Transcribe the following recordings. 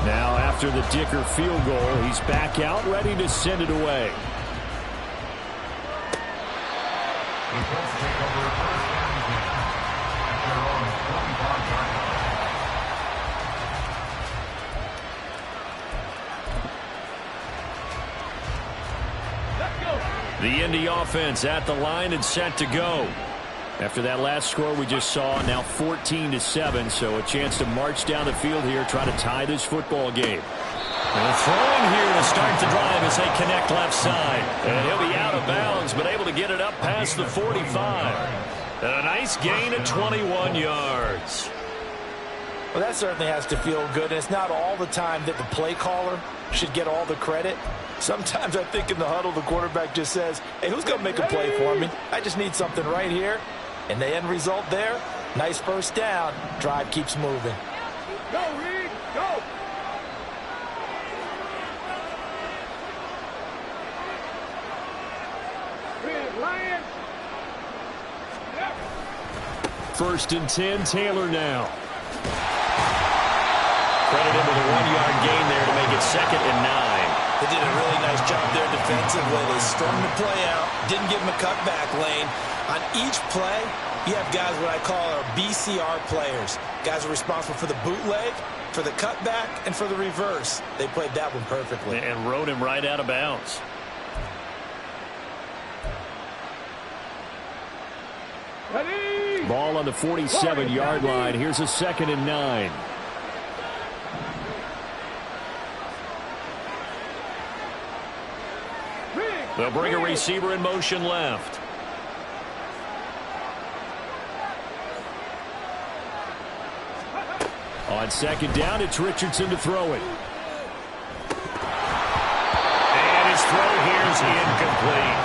Now after the Dicker field goal, he's back out ready to send it away. The Indy offense at the line and set to go. After that last score we just saw, now 14-7, so a chance to march down the field here, try to tie this football game. And throwing here to start the drive as they connect left side. And he'll be out of bounds, but able to get it up past the 45. And a nice gain of 21 yards. Well, that certainly has to feel good. And it's not all the time that the play caller should get all the credit. Sometimes I think in the huddle, the quarterback just says, hey, who's going to make a play for me? I just need something right here. And the end result there, nice first down. Drive keeps moving. Go, Reed, go! Lions. First and 10, Taylor now. Credit him with a 1-yard gain there to make it 2nd and 9. They did a really nice job there defensively. They strung the play out, didn't give him a cutback lane. On each play, you have guys what I call our BCR players. Guys are responsible for the bootleg, for the cutback, and for the reverse. They played that one perfectly. And rode him right out of bounds. Ball on the 47-yard line. Here's a 2nd and 9. They'll bring a receiver in motion left. On 2nd down, it's Richardson to throw it. And his throw here is incomplete.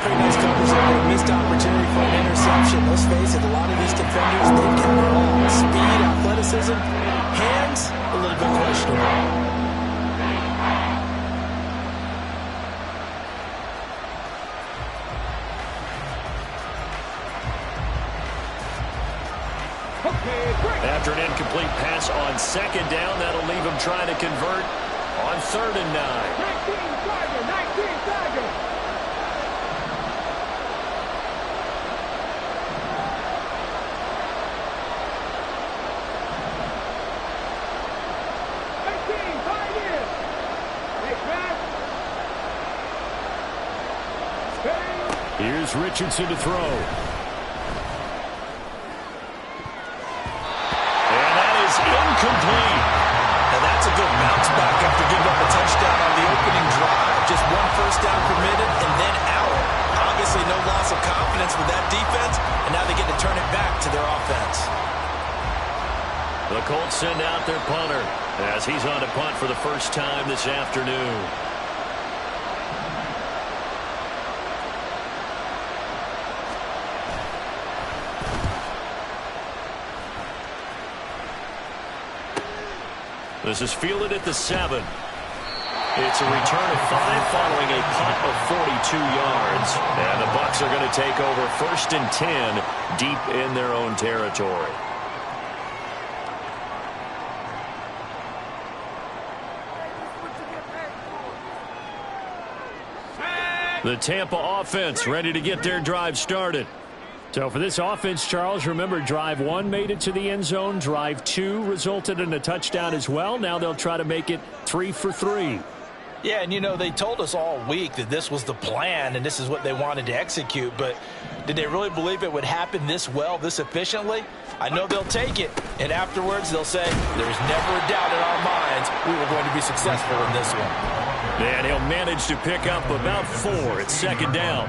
Pretty nice coverage there. Missed opportunity for an interception. Let's face it, a lot of these defenders, they've got it all. Speed, athleticism, hands, a little bit questionable. After an incomplete pass on 2nd down, that'll leave him trying to convert on 3rd and 9. 19 Tiger. Here's Richardson to throw. Incomplete. Now that's a good bounce back after giving up a touchdown on the opening drive. Just 1 first down permitted and then out. Obviously no loss of confidence with that defense, and now they get to turn it back to their offense. The Colts send out their punter as he's on to punt for the first time this afternoon. This is fielded at the 7. It's a return of 5 following a punt of 42 yards. And the Bucs are going to take over 1st and 10 deep in their own territory. The Tampa offense ready to get their drive started. So for this offense, Charles, remember drive 1 made it to the end zone. Drive 2 resulted in a touchdown as well. Now they'll try to make it 3 for 3. Yeah, and you know, they told us all week that this was the plan and this is what they wanted to execute, but did they really believe it would happen this well, this efficiently? I know they'll take it, and afterwards they'll say, there's never a doubt in our minds we were going to be successful in this one. And he'll manage to pick up about 4 at 2nd down.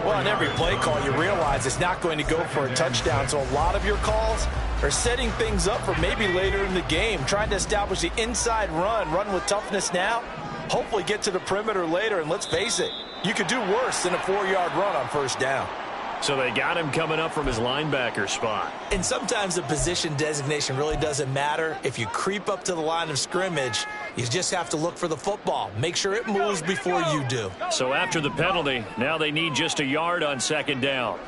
Well, in every play call, you realize it's not going to go for a touchdown, so a lot of your calls are setting things up for maybe later in the game, trying to establish the inside run with toughness now, hopefully get to the perimeter later, and let's face it, you could do worse than a 4-yard run on 1st down. So they got him coming up from his linebacker spot. And sometimes the position designation really doesn't matter. If you creep up to the line of scrimmage, you just have to look for the football. Make sure it moves before you do. So after the penalty, now they need just a yard on 2nd down.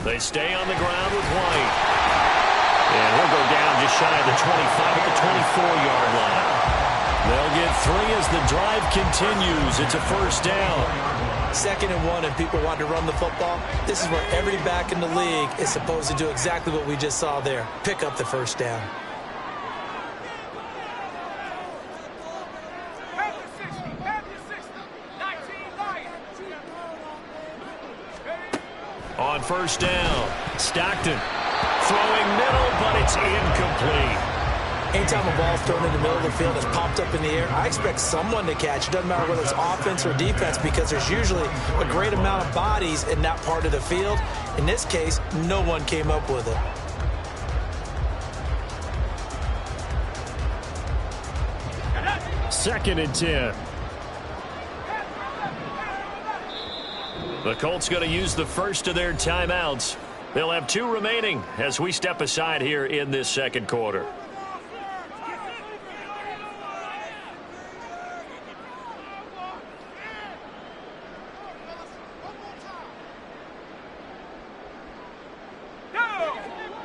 They stay on the ground with White. And he'll go down just shy of the 25 at the 24-yard line. They'll get 3 as the drive continues. It's a first down. 2nd and 1, and people want to run the football. This is where every back in the league is supposed to do exactly what we just saw there. Pick up the first down. On first down, Stockton throwing middle, but it's incomplete. Anytime a ball's thrown in the middle of the field, it's popped up in the air, I expect someone to catch. It doesn't matter whether it's offense or defense, because there's usually a great amount of bodies in that part of the field. In this case, no one came up with it. Second and 10. The Colts going to use the first of their timeouts. They'll have 2 remaining as we step aside here in this second quarter.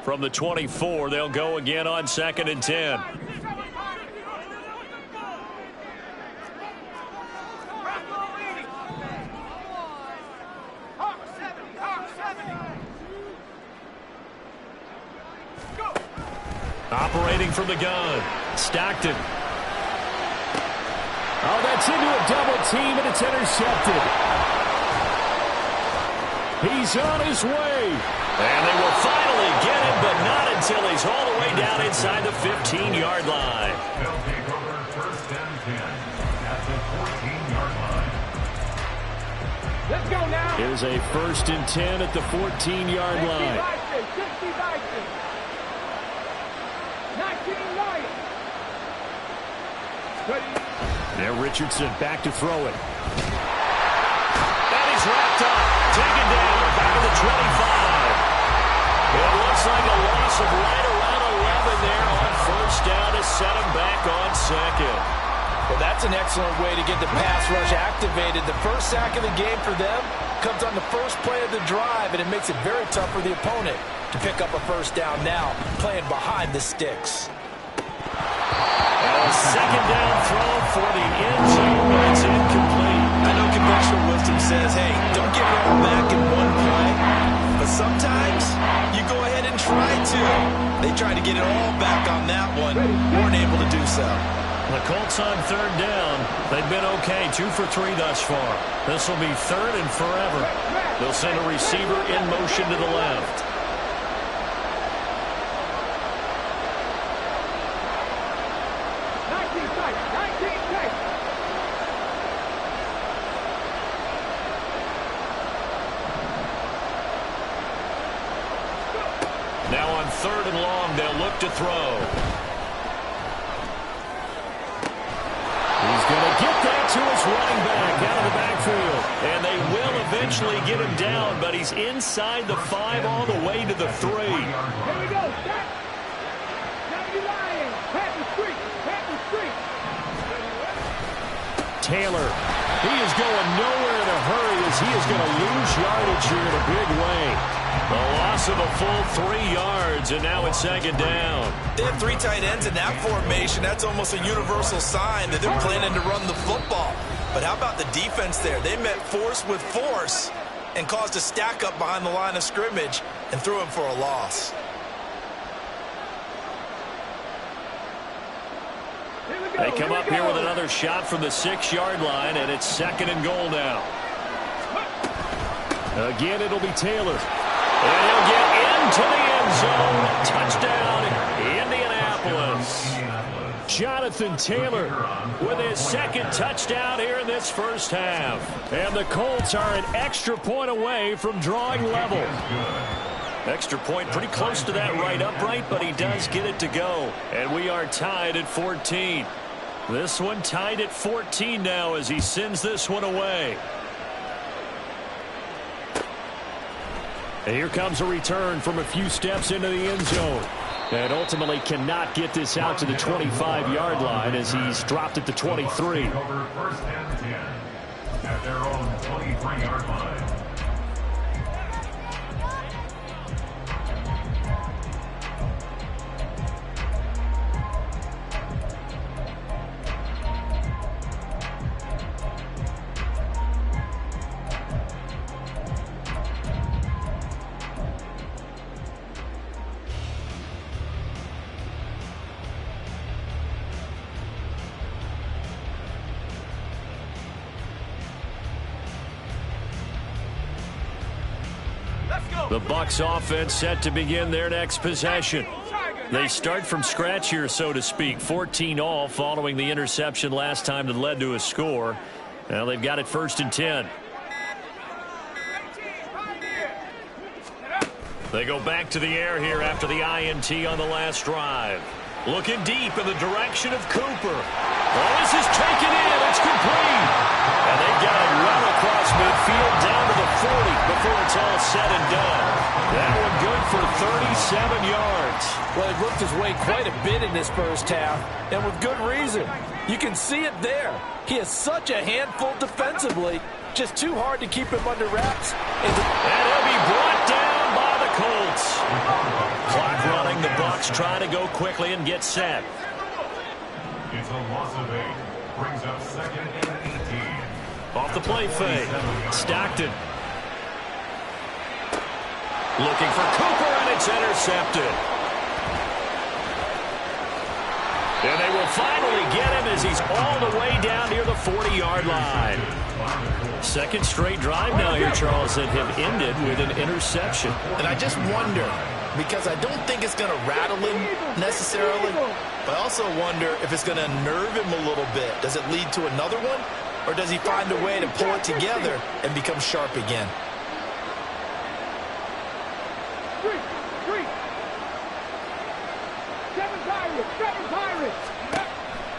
From the 24, they'll go again on 2nd and 10. Operating from the gun, Stockton. Oh, that's into a double team, and it's intercepted. He's on his way. And they will finally get him, but not until he's all the way down inside the 15-yard line. They'll take over 1st and 10 at the 14-yard line. Let's go now. Here's a 1st and 10 at the 14-yard line. 19 Lions. Now Richardson back to throw it. And he's wrapped up, taken down, back to the 25. It looks like a loss of right around 11 there on first down to set him back on 2nd. Well, that's an excellent way to get the pass rush activated. The first sack of the game for them comes on the first play of the drive, and it makes it very tough for the opponent to pick up a first down now, playing behind the sticks. And a 2nd down throw for the end zone, but it's incomplete. I know conventional wisdom says, hey, don't give it all back in one play, but sometimes you go ahead and try to. They tried to get it all back on that one, weren't able to do so. The Colts on 3rd down. They've been okay, 2 for 3 thus far. This will be 3rd and forever. They'll send a receiver in motion to the left. Now on 3rd and long, they'll look to throw. He's going to get that to his running back out of the backfield. And they will eventually get him down, but he's inside the 5 all the way to the 3. Here we go. Stop. Now you lying. Pat the street. Pat the street. Taylor, he is going nowhere in a hurry as he is going to lose yardage here in a big way. The loss of a full 3 yards, and now it's 2nd down. They have 3 tight ends in that formation. That's almost a universal sign that they're planning to run the football. But how about the defense there? They met force with force and caused a stack up behind the line of scrimmage and threw him for a loss. They come up here with another shot from the 6-yard line, and it's 2nd and goal now. Again, it'll be Taylor. And he'll get into the end zone. Touchdown, Indianapolis. Jonathan Taylor with his 2nd touchdown here in this first half. And the Colts are an extra point away from drawing level. Extra point pretty close to that right upright, but he does get it to go. And we are tied at 14. This one tied at 14 now as he sends this one away. And here comes a return from a few steps into the end zone. And ultimately cannot get this out to the 25-yard line as he's dropped at the 23. Over 1st and 10 at their own 23-yard line. The Bucs offense set to begin their next possession. They start from scratch here, so to speak. 14 all following the interception last time that led to a score. Now they've got it 1st and 10. They go back to the air here after the INT on the last drive. Looking deep in the direction of Cooper. Oh, this is taken in. It's complete. And they got it well across midfield down to the 40 before it's all said and done. That one good for 37 yards. Well, he worked his way quite a bit in this first half, and with good reason. You can see it there. He is such a handful defensively. Just too hard to keep him under wraps. And he'll be brought down by the Colts. Clock running. The Bucs trying to go quickly and get set. It's a loss of 8. Brings up 2nd and 18. Off the play fake. Stockton. Looking for Cooper, and it's intercepted. And they will finally get him as he's all the way down near the 40-yard line. Second straight drive now here, Charles, that have ended with an interception. And I just wonder, because I don't think it's going to rattle him necessarily, but I also wonder if it's going to nerve him a little bit. Does it lead to another one? Or does he find a way to pull it together and become sharp again?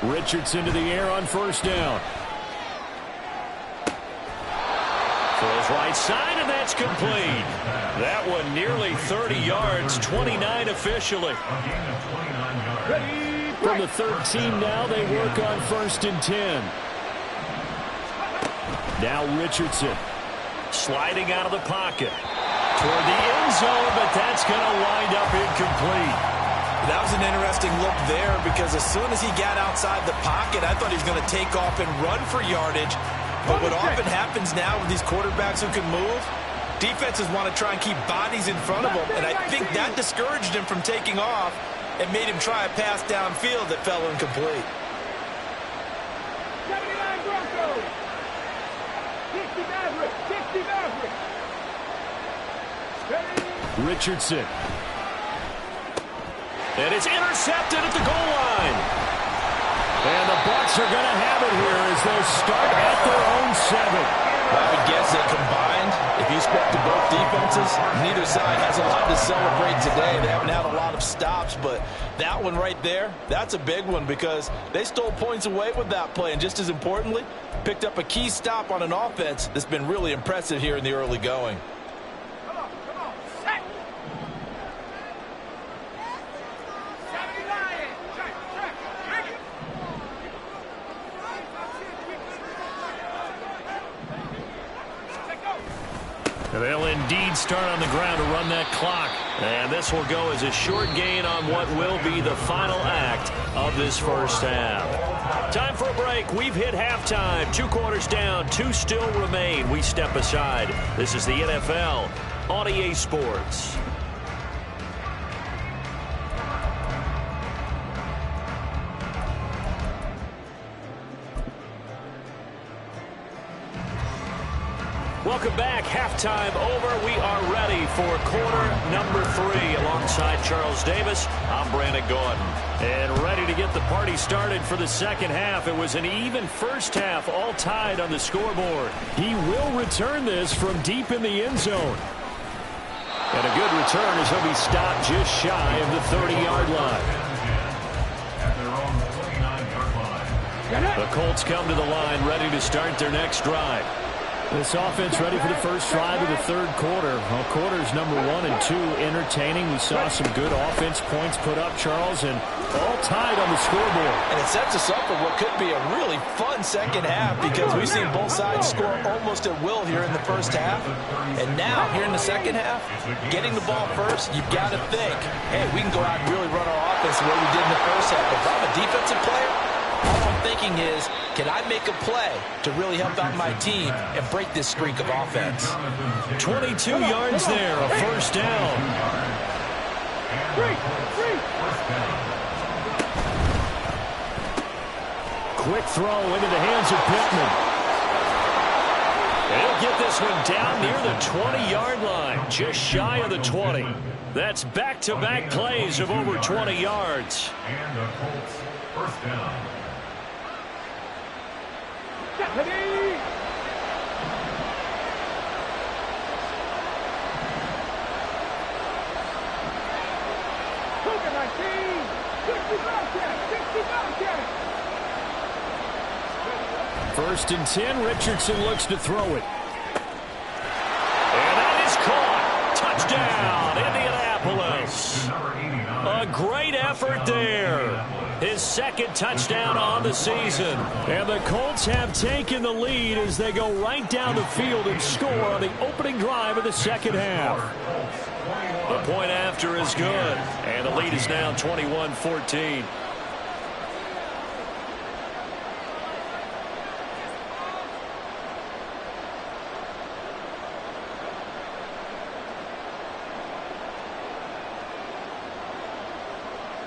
Richardson to the air on 1st down. Throws right side, and that's complete. That one nearly 30 yards, 29 officially. From the 13 now, they work on 1st and 10. Now Richardson sliding out of the pocket toward the end zone, but that's going to wind up incomplete. That was an interesting look there because as soon as he got outside the pocket, I thought he was going to take off and run for yardage. But what often happens now with these quarterbacks who can move, defenses want to try and keep bodies in front of them. And I think that discouraged him from taking off and made him try a pass downfield that fell incomplete. 79 Broncos. 60 Mavericks. 60 Mavericks. Richardson. And it's intercepted at the goal line. And the Bucs are going to have it here as they start at their own 7. I would guess that combined, if you spoke to both defenses, neither side has a lot to celebrate today. They haven't had a lot of stops, but that one right there, that's a big one because they stole points away with that play. And just as importantly, picked up a key stop on an offense that's been really impressive here in the early going. They'll indeed start on the ground to run that clock. And this will go as a short gain on what will be the final act of this first half. Time for a break. We've hit halftime. 2 quarters down, 2 still remain. We step aside. This is the NFL on EA Sports. Welcome back. Halftime over. We are ready for quarter number 3. Alongside Charles Davis, I'm Brandon Gordon. And ready to get the party started for the second half. It was an even first half, all tied on the scoreboard. He will return this from deep in the end zone. And a good return as he'll be stopped just shy of the 30-yard line. The Colts come to the line ready to start their next drive. This offense ready for the first drive of the third quarter. Well, quarters number 1 and 2 entertaining. We saw some good offense points put up, Charles, and all tied on the scoreboard. And it sets us up for what could be a really fun second half because we've seen both sides score almost at will here in the first half. And now, here in the second half, getting the ball first, you've got to think, hey, we can go out and really run our offense the way we did in the first half. If I'm a defensive player, all I'm thinking is, can I make a play to really help out my team and break this streak of offense? 22 yards there, a first down. Quick throw into the hands of Pittman. He'll get get this one down near the 20-yard line, just shy of the 20. That's back-to-back plays of over 20 yards. And the Colts first down. Deputy! Took it, 19! 60 Bobcat! 60 Bobcat! First and 10, Richardson looks to throw it. And that is caught. Touchdown, Indianapolis. A great effort there. His second touchdown on the season. And the Colts have taken the lead as they go right down the field and score on the opening drive of the second half. The point after is good. And the lead is now 21-14.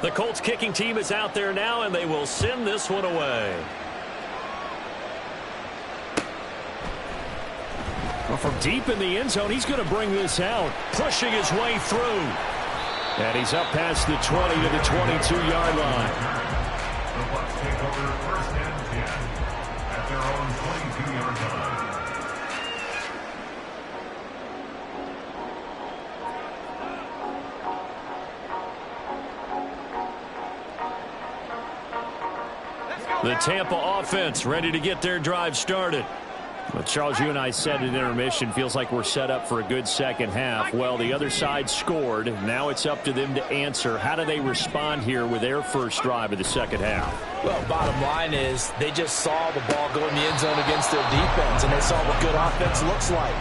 The Colts kicking team is out there now, and they will send this one away. Well, from deep in the end zone, he's going to bring this out, pushing his way through. And he's up past the 20 to the 22-yard line. The Bucs take over first and 10 at their own 22-yard line. The Tampa offense ready to get their drive started. Well, Charles, you and I said at intermission, feels like we're set up for a good second half. Well, the other side scored. Now it's up to them to answer. How do they respond here with their first drive of the second half? Well, bottom line is they just saw the ball go in the end zone against their defense, and they saw what good offense looks like.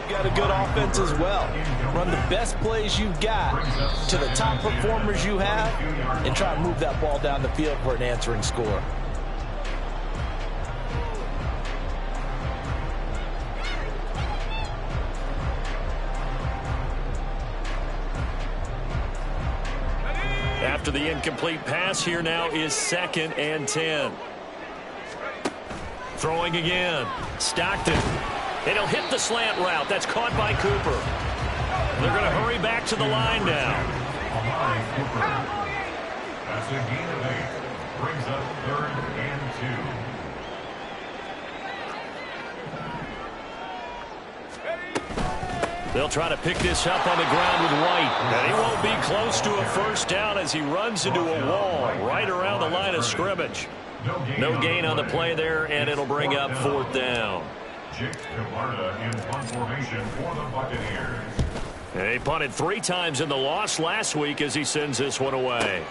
You got a good offense as well. Run the best plays you've got to the top performers you have and try to move that ball down the field for an answering score. After the incomplete pass, here now is 2nd and 10. Throwing again. Stockton. And he'll hit the slant route. That's caught by Cooper. They're going to hurry back to the line now. Amari Cooper. That's a gain of 8. Brings up 3rd and 2. They'll try to pick this up on the ground with White. And he won't be close to a first down as he runs into a wall right around the line of scrimmage. No gain on the play there, and it'll bring up 4th down. Jake Camarda in punt formation for the Buccaneers. And he punted 3 times in the loss last week as he sends this one away.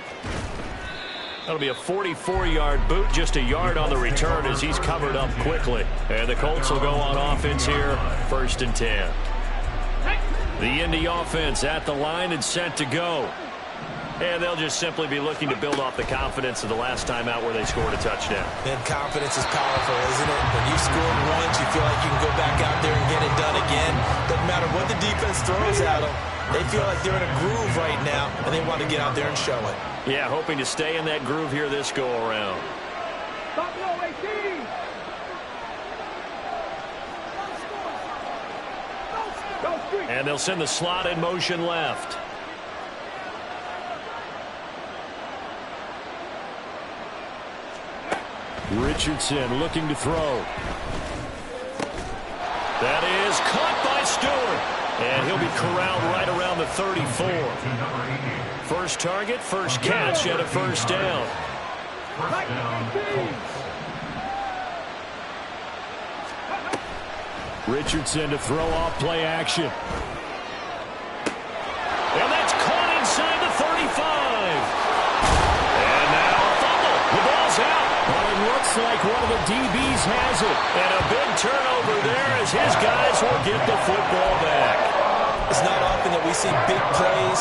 That'll be a 44-yard boot, just a yard on the return as he's covered up quickly. And the Colts will go on offense here, 1st and 10. The Indy offense at the line and set to go. And they'll just simply be looking to build off the confidence of the last time out where they scored a touchdown. And confidence is powerful, isn't it? When you scored once, you feel like you can go back out there and get it done again. Doesn't matter what the defense throws at them. They feel like they're in a groove right now, and they want to get out there and show it. Yeah, hoping to stay in that groove here this go-around. Stop low, 18! And they'll send the slot in motion left. Richardson looking to throw. That is caught by Stewart. And he'll be corralled right around the 34. First target, first catch, and a first down. Richardson to throw off play action. And that's caught inside the 35. And now a fumble. The ball's out. Well, it looks like one of the DBs has it. And a big turnover there as his guys will get the football back. It's not often that we see big plays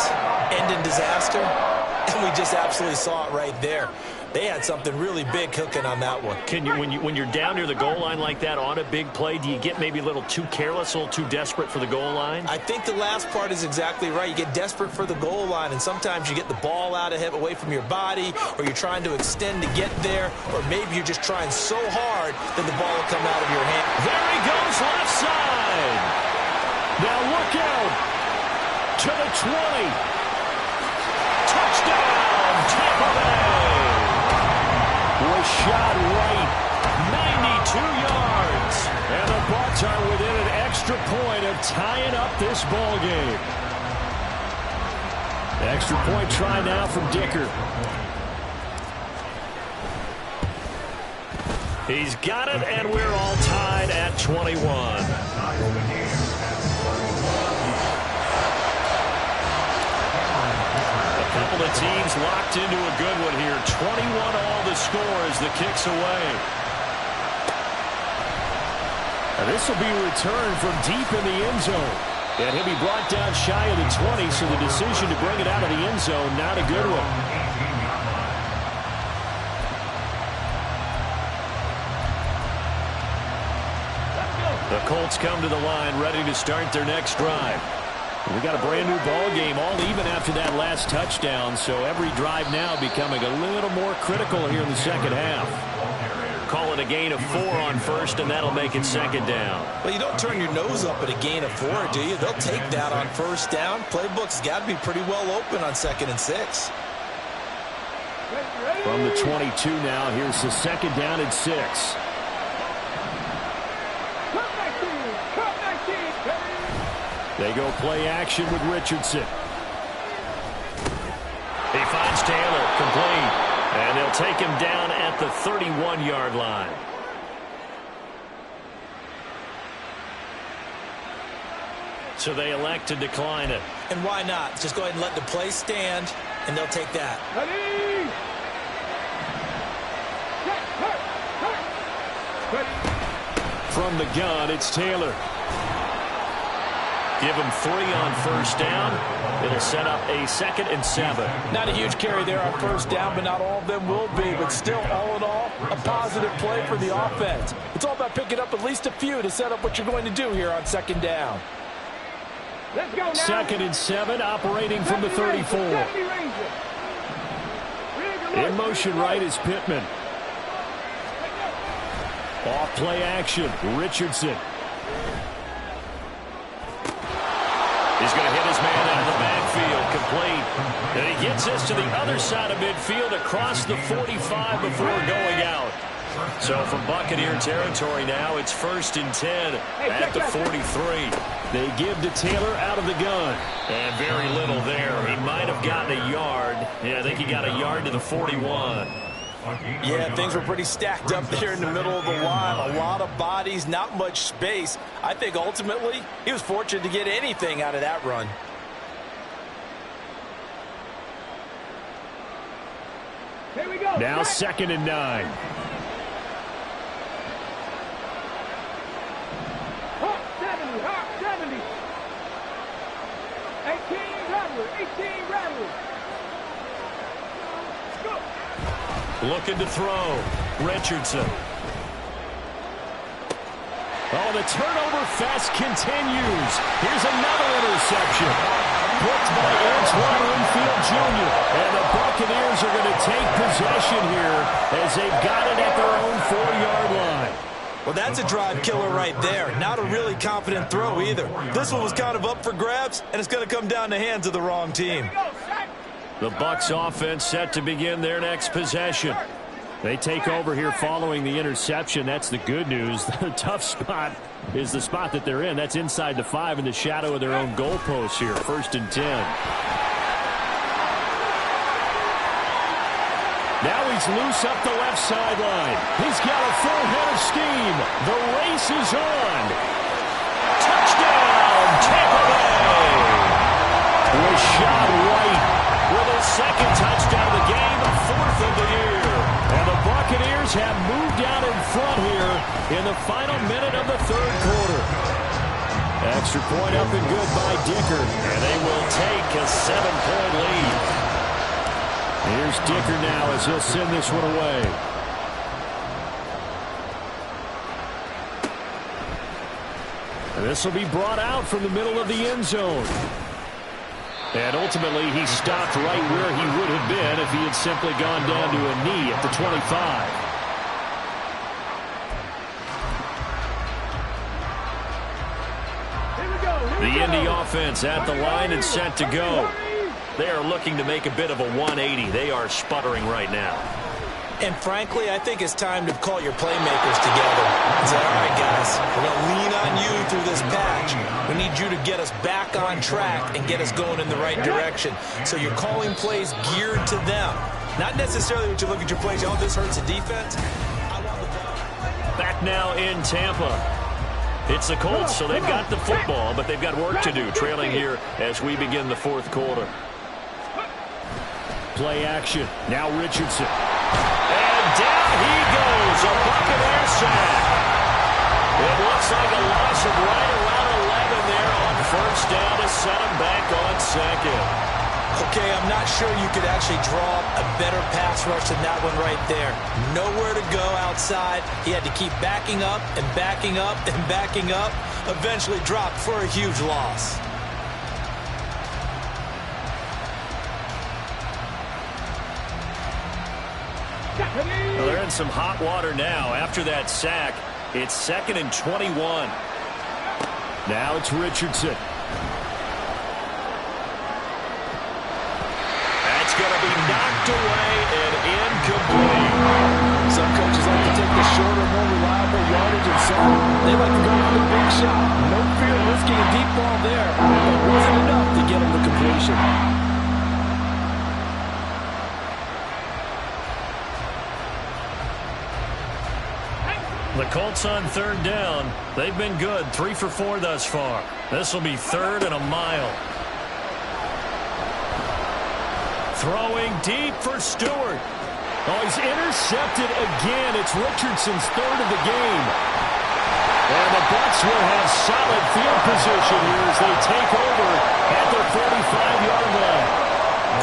end in disaster, And we just absolutely saw it right there. They had something really big cooking on that one. Can you, when you're down near the goal line like that on a big play, do you get maybe a little too careless, a little too desperate for the goal line? I think the last part is exactly right. You get desperate for the goal line, and sometimes you get the ball out ahead, away from your body, or you're trying to extend to get there, or maybe you're just trying so hard that the ball will come out of your hand. There he goes, left side. Now look out to the 20. Touchdown, Tampa Bay. Was shot right, 92 yards. And the Bucs are within an extra point of tying up this ball game. Extra point try now from Dicker. He's got it, and we're all tied at 21. Couple of teams locked into a good one here. 21 all the score as the kick's away. And this will be returned from deep in the end zone. And he'll be brought down shy of the 20, so the decision to bring it out of the end zone, not a good one. The Colts come to the line, ready to start their next drive. We got a brand new ball game, all even after that last touchdown, so every drive now becoming a little more critical here in the second half. Call it a gain of 4 on first, and that'll make it second down. Well, you don't turn your nose up at a gain of 4, do you? They'll take that on first down. Playbook's got to be pretty well open on 2nd and 6. From the 22 now, here's the second down and 6. They go play action with Richardson. He finds Taylor, complete. And they'll take him down at the 31-yard line. So they elect to decline it. And why not? Just go ahead and let the play stand, and they'll take that. From the gun, it's Taylor. Give him 3 on first down. It'll set up a 2nd and 7. Not a huge carry there on first down, but not all of them will be. But still, all in all, a positive play for the offense. It's all about picking up at least a few to set up what you're going to do here on 2nd down. Let's go now. 2nd and 7, operating from the 34. In motion right is Pittman. Off play action, Richardson. He's going to hit his man out of the backfield, complete. And he gets this to the other side of midfield across the 45 before going out. So from Buccaneer territory now, it's 1st and 10 at the 43. They give to Taylor out of the gun. And very little there. He might have gotten a yard. Yeah, I think he got a yard to the 41. Yeah, things were pretty stacked up there in the middle of the line. A lot of bodies, not much space. I think ultimately he was fortunate to get anything out of that run. Here we go. Now 2nd and 9. Hawk 70, Hawk 70. 18 Rattler, 18 Rattler. Go. Looking to throw. Richardson. Oh, the turnover fest continues. Here's another interception. Picked by Antoine Winfield Jr. And the Buccaneers are going to take possession here as they've got it at their own 4-yard line. Well, that's a drive killer right there. Not a really confident throw either. This one was kind of up for grabs, and it's going to come down the hands of the wrong team. The Bucs offense set to begin their next possession. They take over here following the interception. That's the good news. The tough spot is the spot that they're in. That's inside the 5 in the shadow of their own goalposts here. 1st and 10. Now he's loose up the left sideline. He's got a full head of steam. The race is on. Touchdown, Tampa Bay. Was shot right with his 2nd touchdown of the game, 4th of the year. And the Buccaneers have moved out in front here in the final minute of the 3rd quarter. Extra point up and good by Dicker. And they will take a 7-point lead. Here's Dicker now as he'll send this one away. And this will be brought out from the middle of the end zone. And ultimately, he stopped right where he would have been if he had simply gone down to a knee at the 25. The Indy offense at the line and set to go. They are looking to make a bit of a 180. They are sputtering right now. And frankly, I think it's time to call your playmakers together and say, all right, guys, we're going to lean on you through this patch. We need you to get us back on track and get us going in the right direction. So you're calling plays geared to them. Not necessarily what you look at your plays, oh, this hurts the defense. Back now in Tampa. It's the Colts, so they've got the football, but they've got work to do, trailing here as we begin the fourth quarter. Play action. Now Richardson. And down he goes. A Buccaneer sack. It looks like a loss of right around 11 there on first down to set him back on second. Okay, I'm not sure you could actually draw a better pass rush than that one right there. Nowhere to go outside. He had to keep backing up and backing up and backing up. Eventually dropped for a huge loss. Well, they're in some hot water now. After that sack, it's 2nd and 21. Now it's Richardson. That's going to be knocked away and incomplete. Some coaches like to take the shorter, more reliable yardage, and some they like to go for the big shot. No fear of risking a deep ball there. It wasn't enough to get him the completion. The Colts on third down. They've been good. 3 for 4 thus far. This will be 3rd and a mile. Throwing deep for Stewart. Oh, he's intercepted again. It's Richardson's 3rd of the game. And the Bucs will have solid field position here as they take over at their 45-yard line.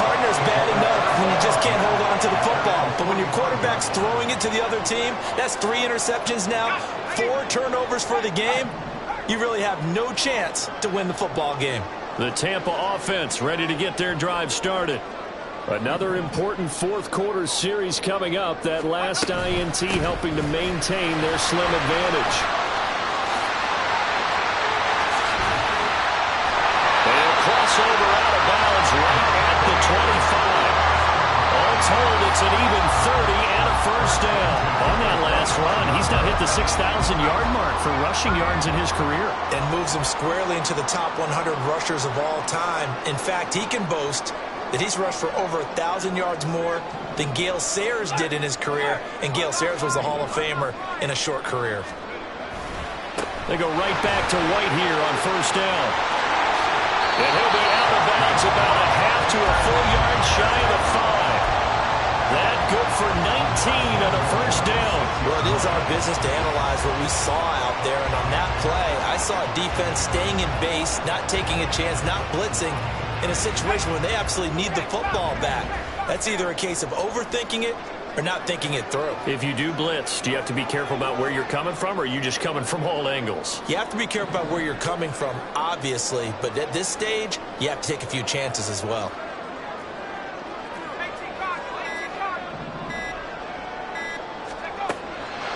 Partner's bad enough when you just can't hold on to the football. But when your quarterback's throwing it to the other team, that's 3 interceptions now, 4 turnovers for the game. You really have no chance to win the football game. The Tampa offense ready to get their drive started. Another important fourth quarter series coming up. That last INT helping to maintain their slim advantage. And crossover out of bounds right at the 25. All told, it's an even 30 and a first down. On that last run, he's now hit the 6,000-yard mark for rushing yards in his career. And moves him squarely into the top 100 rushers of all time. In fact, he can boast that he's rushed for over 1,000 yards more than Gale Sayers did in his career, and Gale Sayers was a Hall of Famer in a short career. They go right back to White here on first down. And he'll be out of bounds about a half to a full yard shy of the 5. That good for 19 and a first down. Well, it is our business to analyze what we saw out there, and on that play, I saw a defense staying in base, not taking a chance, not blitzing, in a situation where they absolutely need the football back. That's either a case of overthinking it or not thinking it through. If you do blitz, do you have to be careful about where you're coming from, or are you just coming from all angles? You have to be careful about where you're coming from, obviously, but at this stage, you have to take a few chances as well.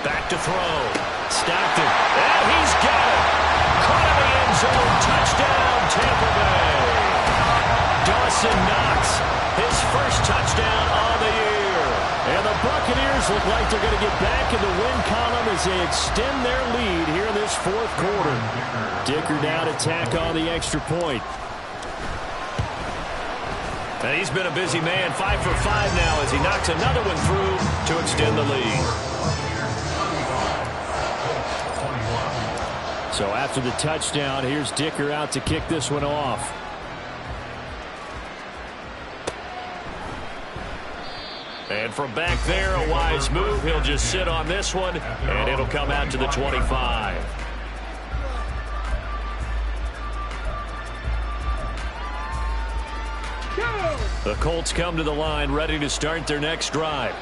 Back to throw. Stockton. And he's got it. Caught in the end zone. Touchdown, Tampa Bay. Dawson Knox, his first touchdown on the year. And the Buccaneers look like they're going to get back in the win column as they extend their lead here in this fourth quarter. Dicker now to tack on the extra point. And he's been a busy man, 5 for 5 now as he knocks another one through to extend the lead. So after the touchdown, here's Dicker out to kick this one off. And from back there, a wise move. He'll just sit on this one, and it'll come out to the 25. Go! The Colts come to the line ready to start their next drive.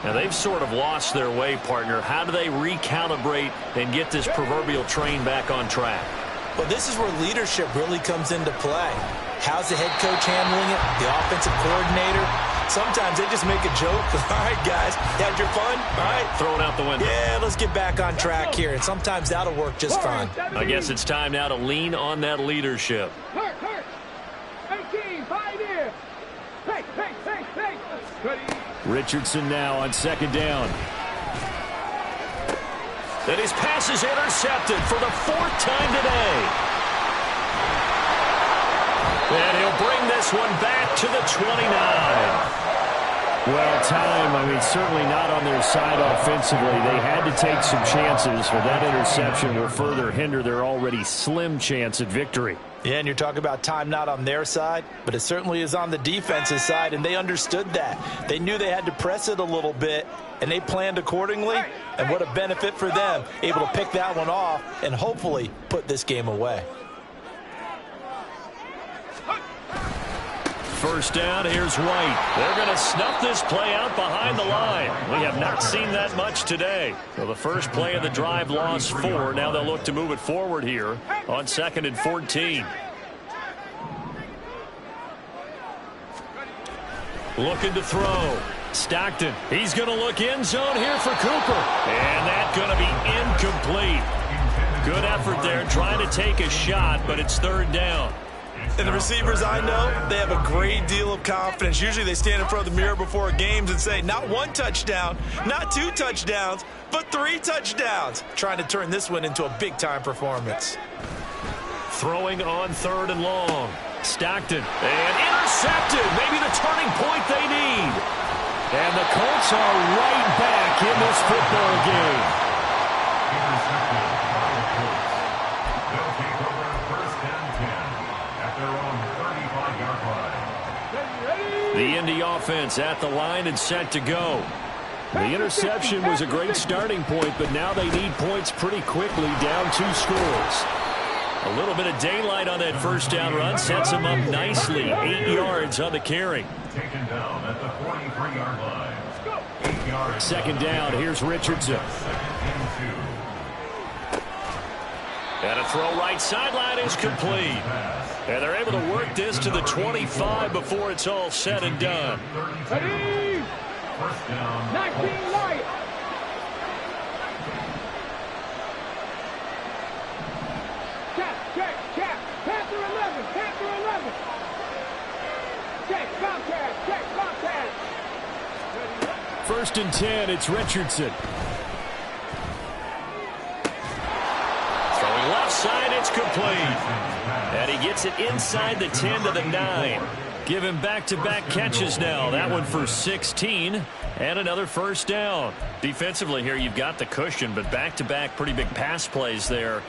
Now, they've sort of lost their way, partner. How do they recalibrate and get this proverbial train back on track? Well, this is where leadership really comes into play. How's the head coach handling it? The offensive coordinator? Sometimes they just make a joke. All right, guys, you had your fun? All right. Throw it out the window. Yeah, let's get back on track here. And sometimes that'll work just fine. I guess it's time now to lean on that leadership. Hurt. 18, pioneer. Hey. Richardson now on second down. And his pass is intercepted for the 4th time today. And he'll bring this one back to the 29. Well, time, certainly not on their side offensively. They had to take some chances, but that interception will further hinder their already slim chance at victory. Yeah, and you're talking about time not on their side, but it certainly is on the defense's side, and they understood that. They knew they had to press it a little bit, and they planned accordingly, and what a benefit for them, able to pick that one off and hopefully put this game away. First down, here's White. They're going to snuff this play out behind the line. We have not seen that much today. So the first play of the drive lost 4. Now they'll look to move it forward here on 2nd and 14. Looking to throw. Stockton. He's going to look end zone here for Cooper. And that's going to be incomplete. Good effort there trying to take a shot, but it's 3rd down. And the receivers I know, they have a great deal of confidence. Usually they stand in front of the mirror before games and say, not 1 touchdown, not 2 touchdowns, but 3 touchdowns. Trying to turn this one into a big-time performance. Throwing on 3rd and long. Stockton. And intercepted. Maybe the turning point they need. And the Colts are right back in this football game. Intercepted by the Colts. They'll take over 1st and 10 at their own 35-yard line. The Indy offense at the line and set to go. The interception was a great starting point, but now they need points pretty quickly, down 2 scores. A little bit of daylight on that first down run sets them up nicely. 8 yards on the carry. Taken down at the 43-yard line. 8 yards. Second down, here's Richardson. 2nd and 2. And a throw right sideline is complete. And they're able to work this to the 25 before it's all said and done. Ready? First down. 19 light. Check. Panther 11. Check, contact. 1st and 10, it's Richardson. Throwing left side, it's complete. And he gets it inside the 10 to the 9. Give him back-to-back catches now. That one for 16 and another first down. Defensively here, you've got the cushion, but back-to-back pretty big pass plays there.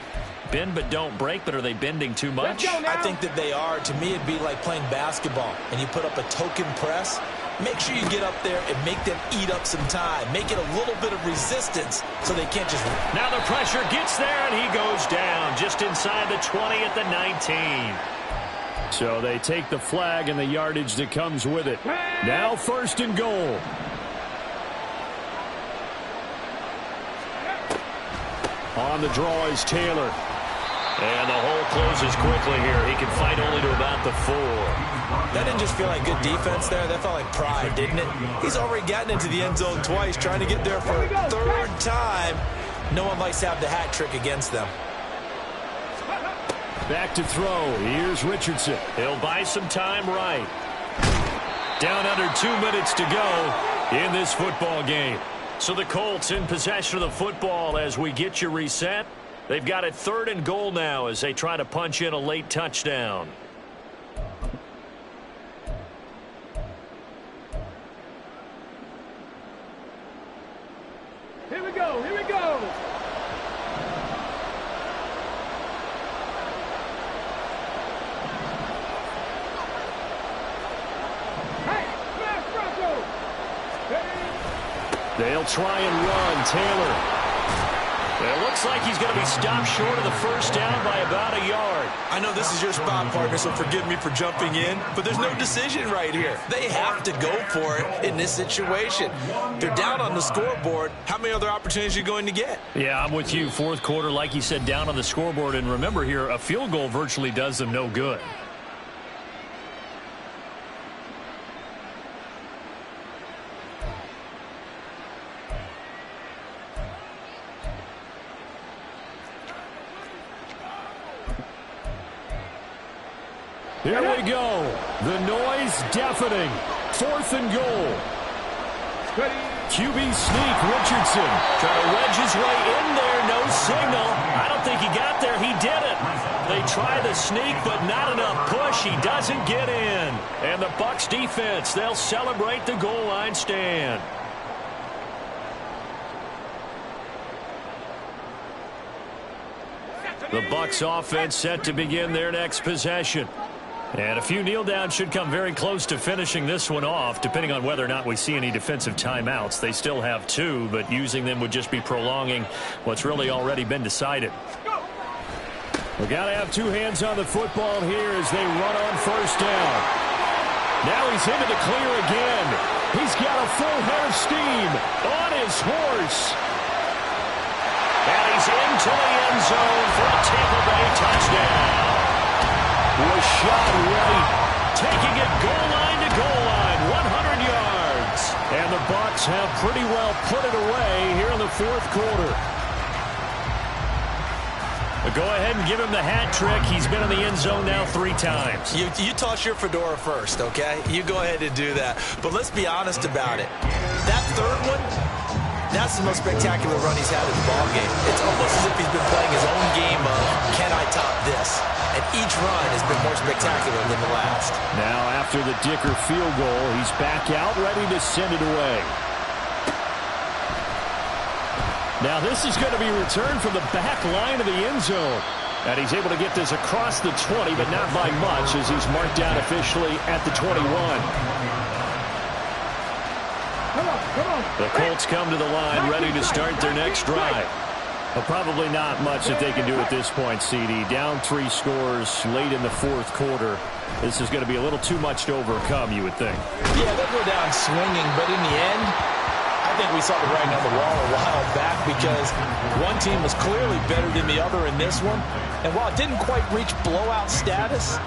Bend but don't break, but are they bending too much? I think that they are. To me, it'd be like playing basketball, and you put up a token press. Make sure you get up there and make them eat up some time. Make it a little bit of resistance so they can't just... Now the pressure gets there, and he goes down just inside the 20 at the 19. So they take the flag and the yardage that comes with it. Now 1st and goal. On the draw is Taylor. And the hole closes quickly here. He can fight only to about the 4. That didn't just feel like good defense there. That felt like pride, didn't it? He's already gotten into the end zone twice, trying to get there for a 3rd time. No one likes to have the hat trick against them. Back to throw. Here's Richardson. He'll buy some time right. Down under 2 minutes to go in this football game. So the Colts in possession of the football as we get you reset. They've got it 3rd and goal now as they try to punch in a late touchdown. Here we go. Hey, smash Bronco. They'll try and run. Taylor. It looks like he's going to be stopped short of the first down by about a yard. I know this is your spot, partner, so forgive me for jumping in, but there's no decision right here. They have to go for it in this situation. They're down on the scoreboard. How many other opportunities are you going to get? Yeah, I'm with you. Fourth quarter, like you said, down on the scoreboard. And remember here, a field goal virtually does them no good. Here we go. The noise deafening. 4th and goal. QB sneak, Richardson. Trying to wedge his way in there. No signal. I don't think he got there. He didn't. They try the sneak, but not enough push. He doesn't get in. And the Bucs defense, they'll celebrate the goal line stand. The Bucs offense set to begin their next possession. And a few kneel downs should come very close to finishing this one off, depending on whether or not we see any defensive timeouts. They still have 2, but using them would just be prolonging what's really already been decided. We got to have 2 hands on the football here as they run on first down. Now he's into the clear again. He's got a full head of steam on his horse. And he's into the end zone for a Tampa Bay touchdown. Was shot right, taking it goal line to goal line, 100 yards. And the Bucs have pretty well put it away here in the 4th quarter. But go ahead and give him the hat trick. He's been in the end zone now 3 times. You toss your fedora first, okay? You go ahead and do that. But let's be honest about it. That 3rd one, that's the most spectacular run he's had in the ballgame. It's almost as if he's been playing his own game of, can I top this? And each run has been more spectacular than the last. Now, after the Dicker field goal, he's back out, ready to send it away. Now, this is going to be returned from the back line of the end zone. And he's able to get this across the 20, but not by much, as he's marked down officially at the 21. The Colts come to the line, ready to start their next drive. Well, probably not much that they can do at this point, CD. Down 3 scores late in the 4th quarter. This is going to be a little too much to overcome, you would think. Yeah, they'll go down swinging, but in the end, I think we saw the writing on the wall a while back because one team was clearly better than the other in this one. And while it didn't quite reach blowout status,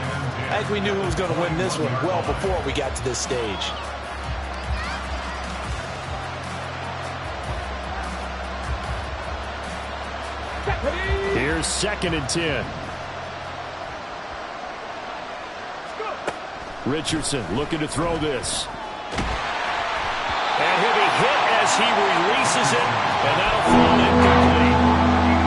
I think we knew who was going to win this one well before we got to this stage. Here's 2nd and 10. Richardson looking to throw this. And he'll be hit as he releases it, and that'll fall incomplete.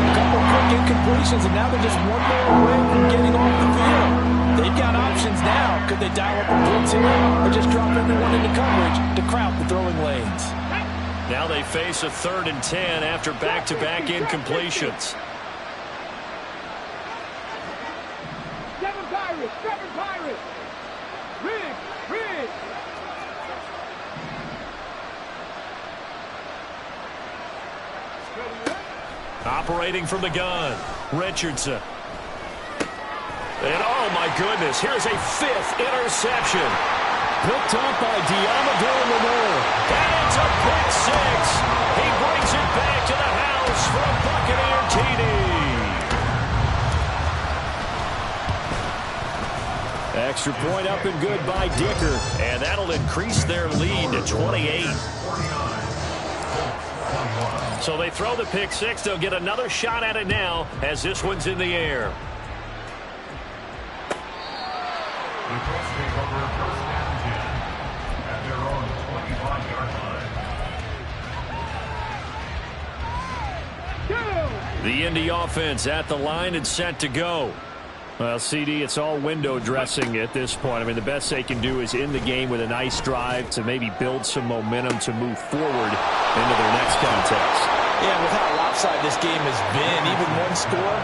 A couple quick incompletions, and now they're just one more away from getting off the field. They've got options now. Could they dial up a blitz here or just drop everyone into coverage to crowd the throwing lanes? Now they face a 3rd and 10 after back-to-back incompletions. 7 Pirates! Rig! Operating from the gun, Richardson. And oh my goodness, here's a 5th interception. Picked up by Diamador Lenore. And it's a pick 6. He brings it back to the house for a Buccaneer TD. Extra point up and good by Dicker. And that'll increase their lead to 28. So they throw the pick 6. They'll get another shot at it now as this one's in the air. The Colts take over 1st and 10 at their own 25-yard line. The Indy offense at the line and set to go. Well, CD, it's all window dressing at this point. I mean, the best they can do is in the game with a nice drive to maybe build some momentum to move forward into their next contest. Yeah, with how lopsided this game has been, even one score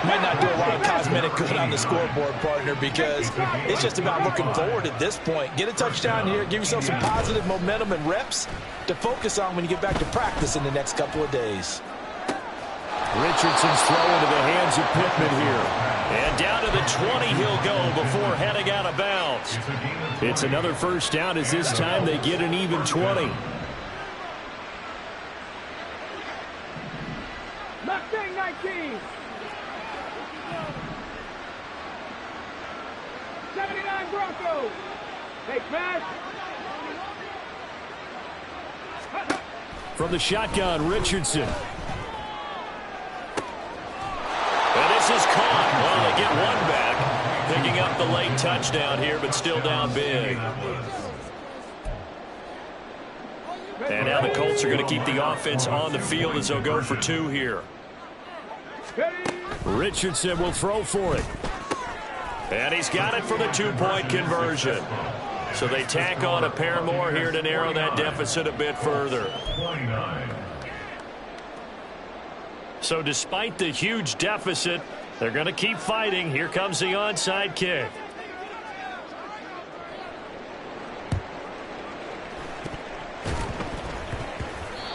might not do a lot of cosmetic good on the scoreboard, partner, because it's just about looking forward at this point. Get a touchdown here, give yourself some positive momentum and reps to focus on when you get back to practice in the next couple of days. Richardson's throw into the hands of Pittman here. And down to the 20 he'll go before heading out of bounds. It's another first down as this time they get an even 20. Mustang 19. 79 Broncos. Hey, smash. From the shotgun, Richardson. And this is caught. Well, they get one back. Picking up the late touchdown here, but still down big. And now the Colts are going to keep the offense on the field as they'll go for two here. Richardson will throw for it. And he's got it for the two-point conversion. So they tack on a pair more here to narrow that deficit a bit further. 29. So despite the huge deficit, they're going to keep fighting. Here comes the onside kick.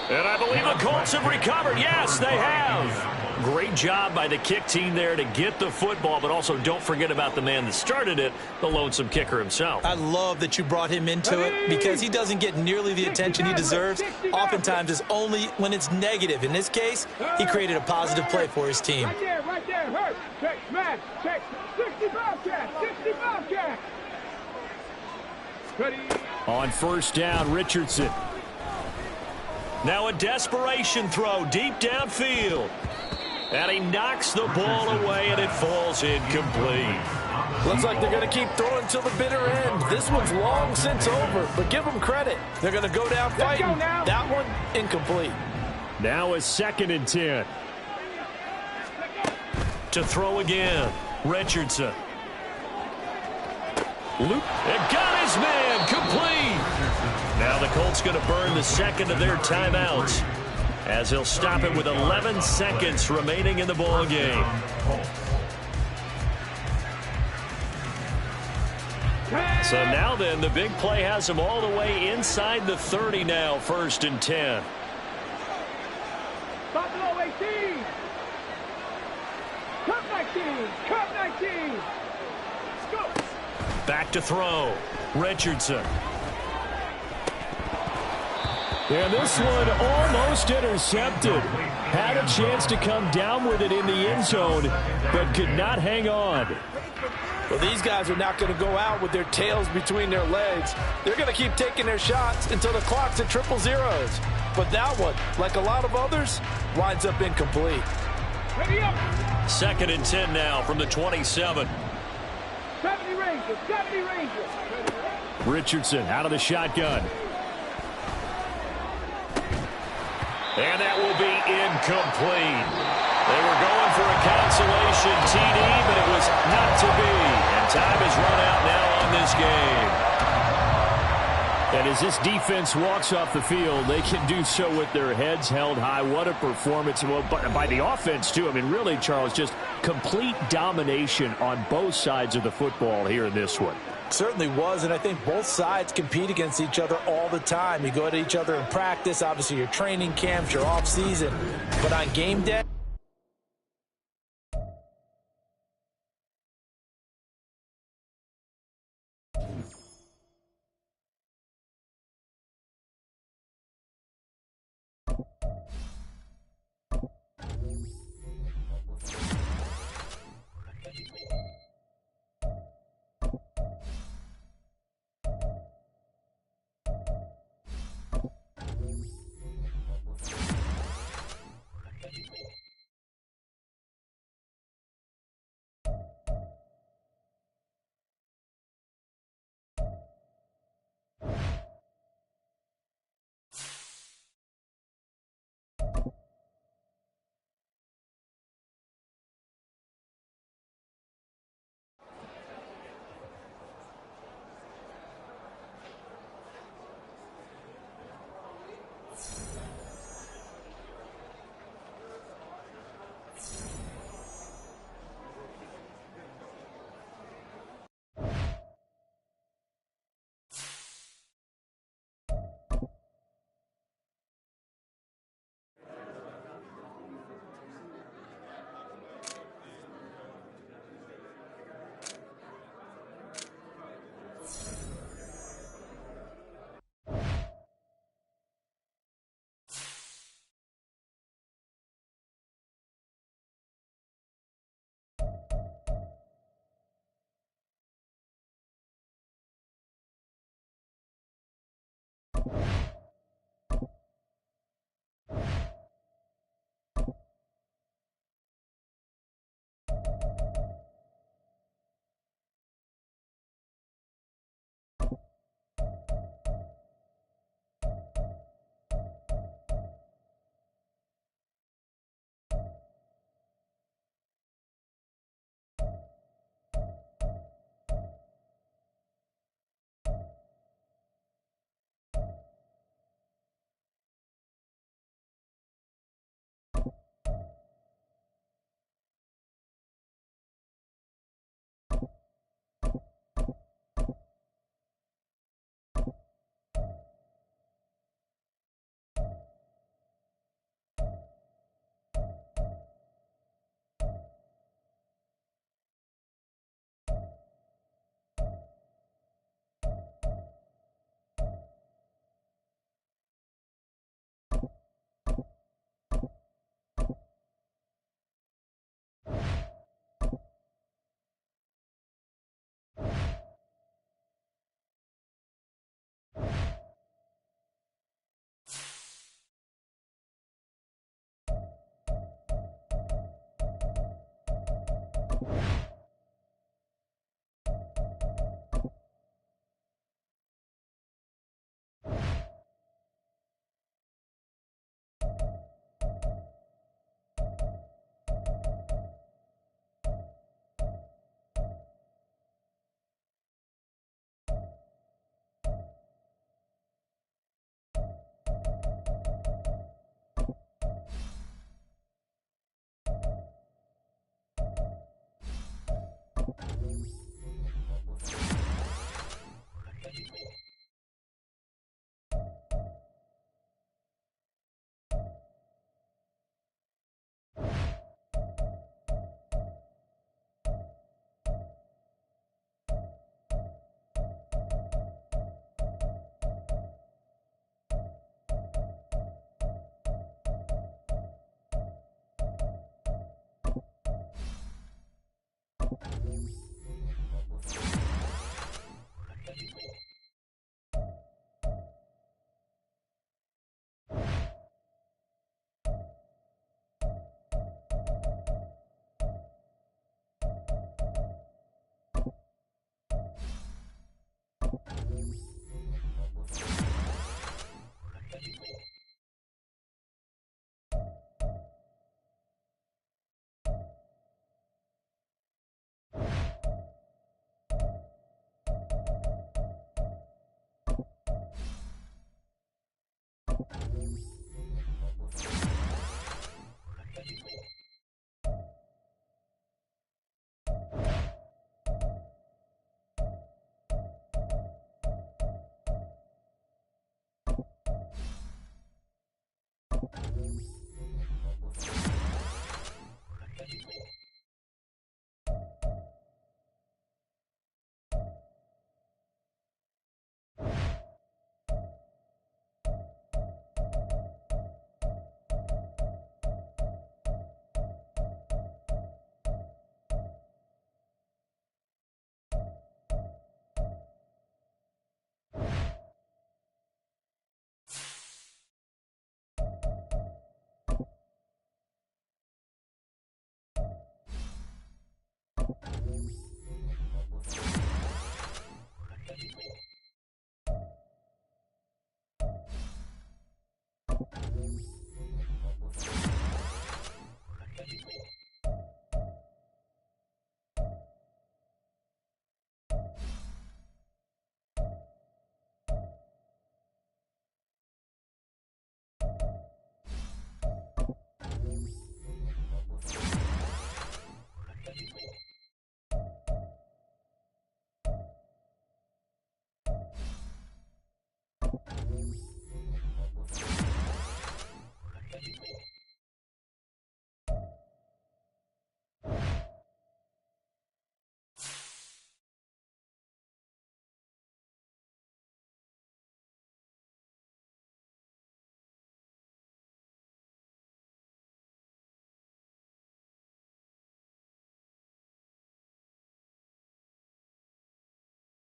And I believe the Colts have recovered. Yes, they have. Great job by the kick team there to get the football, but also don't forget about the man that started it, the lonesome kicker himself. I love that you brought him into it because he doesn't get nearly the attention he deserves. Oftentimes it's only when it's negative. In this case, he created a positive play for his team. Right there, hurt. Check, smash, check. 65 catch, 65 catch. Ready. On first down, Richardson. Now a desperation throw deep downfield. And he knocks the ball away, and it falls incomplete. Looks like they're going to keep throwing till the bitter end. This one's long since over, but give them credit. They're going to go down fighting. That one, incomplete. Now a 2nd and 10. To throw again, Richardson. Loop, and got his man, complete. Now the Colts going to burn the second of their timeouts, as he'll stop it with 11 seconds remaining in the ball game. So now then, the big play has him all the way inside the 30 now, 1st and 10. Buffalo 18. Cup 19. Cup 19. Go. Back to throw. Richardson. And this one almost intercepted. Had a chance to come down with it in the end zone, but could not hang on. Well, these guys are not going to go out with their tails between their legs. They're going to keep taking their shots until the clock's at triple zeros. But that one, like a lot of others, winds up incomplete. Ready up. 2nd and 10 now from the 27. 70 Rangers. 70 Rangers. Richardson out of the shotgun. And that will be incomplete. They were going for a consolation TD, but it was not to be. And time is run out now on this game. And as this defense walks off the field, they can do so with their heads held high. What a performance. Well, by the offense, too. I mean, really, Charles, just complete domination on both sides of the football here in this one. Certainly was, and I think both sides compete against each other all the time. You go at each other in practice, obviously your training camps, your off season, but on game day,